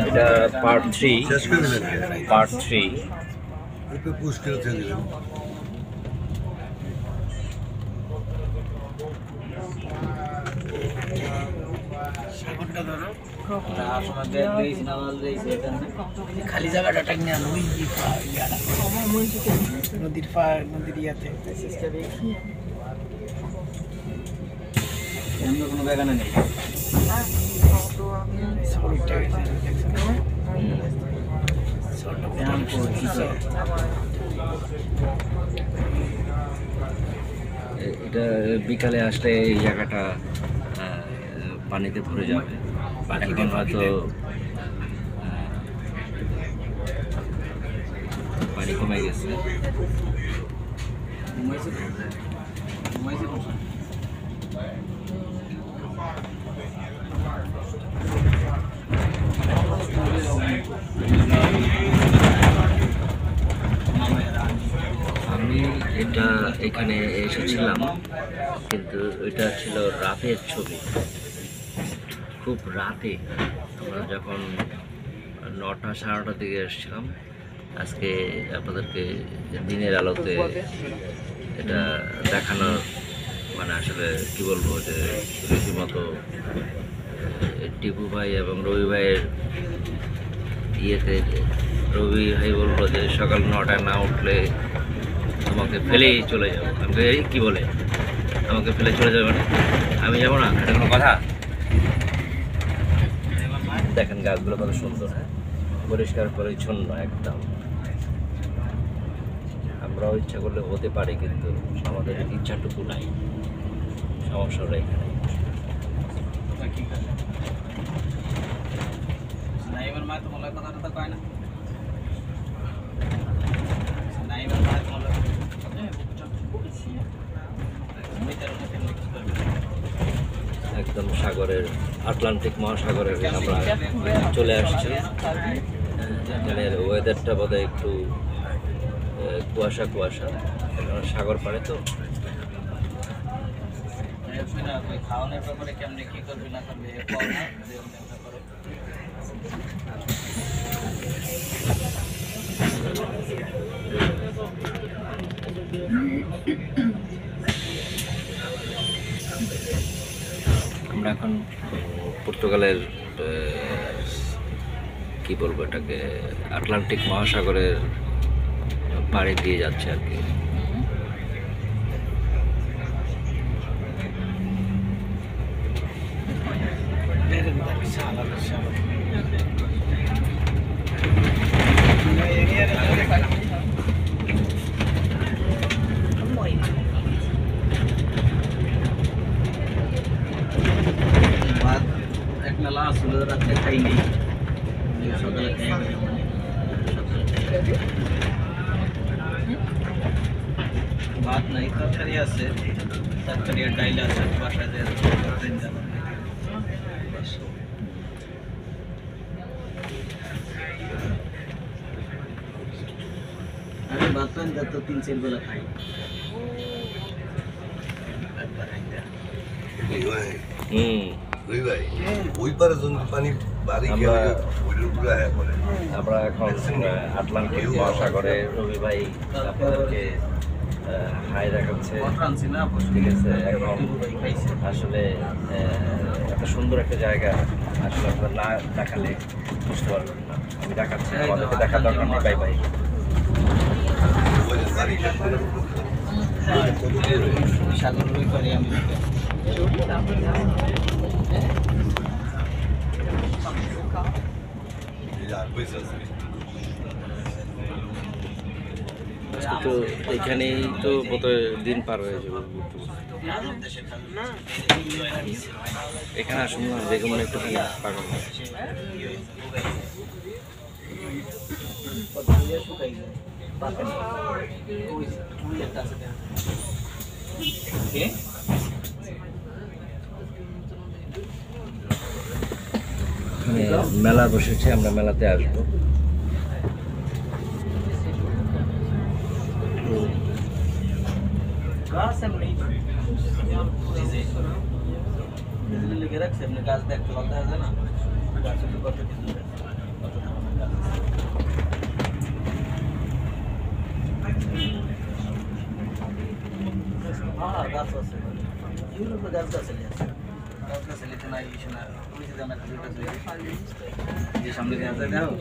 এটা part 3 part 3 একটু push করে ছেড়ে দিলাম। খালি জায়গাটা টাক নিয়ে ওই নদীর নদীর ইয়াতে কোনো বাগানে নেই। এটা বিকালে আসলে এই জায়গাটা পানিতে ভরে যাবে। এখন হয়তো পানি কমে গেছে। আমি এটা এখানে এসেছিলাম, কিন্তু এটা ছিল রাতের ছবি, খুব রাতে। আমরা যখন 9টা সাড়ে 9টার দিকে এসেছিলাম। আজকে আপনাদেরকে দিনের আলোতে এটা দেখানোর মানে আসলে কি বলবো, যে রীতিমতো টিপু ভাই এবং রবি ভাইয়ের ইয়েতে রবি ভাই বললো যে সকাল 9টায় না উঠলে তোমাকে ফেলেই চলে যাবো। আমি এই কী বলে আমাকে ফেলে চলে যাবে, মানে আমি যাবো না? এটা কোনো কথা? দেখেন গাছগুলো কত সুন্দর, হ্যাঁ, পরিষ্কার পরিচ্ছন্ন একদম। আমরাও ইচ্ছা করলে হতে পারি, কিন্তু আমাদের ইচ্ছাটুকু নাই। সমস্যাটা এখানে। একদম সাগরের, আটলান্টিক মহাসাগরের আমরা চলে আসছি। এখানের ওয়েদারটা বোধহয় একটু কুয়াশা কুয়াশা, সাগর পাড়ে তো। খাওয়ানোর ব্যাপারে কেমনি কি করবি না করবি আমরা এখন পর্তুগালের কি বলবো এটাকে, আটলান্টিক মহাসাগরের পাড়ে দিয়ে যাচ্ছে আর কি। এক মেলা আসলে রাত্রে খাইনি, সকালে খাই। ভাত নাই, তরকারি আছে, তরকারি আর ডাইল আছে, বাসায় দিয়ে আমি ভাত পান তো 3-4 বেলা খাই। ওই পারে পানি বাড়ি আমরা এখন আটলান্টিক মহাসাগরে রবি ভাই আপনাদেরকে হাই দেখাচ্ছে, ঠিক আছে। এখন আসলে এত সুন্দর একটা জায়গা, আসলে আপনারা না দেখালে বুঝতে পারবেন না। আমি দেখাচ্ছি, আমাদেরকে দেখার দরকার নেই। Bye bye. সাগর রুই পারি আমি। তো এখানেই তো বোধহয় দিন পার হয়ে যাবে। এখানে আসুন না, দেখে মনে একটুখানি পাগল। মেলা বসেছে, আমরা মেলাতে আসবো। গাছ দেখতে ভালো দেখা যায় না। গাছ হলো কত কিছু গাছ, কত ধরনের গাছ আছে। হ্যাঁ গাছ আছে, ইউরোপে গাছ গাছালি আছে, গাছ গাছালিতে নাই কিছু না, ওই যে জানা যে সামনে দিয়ে আছে দেখো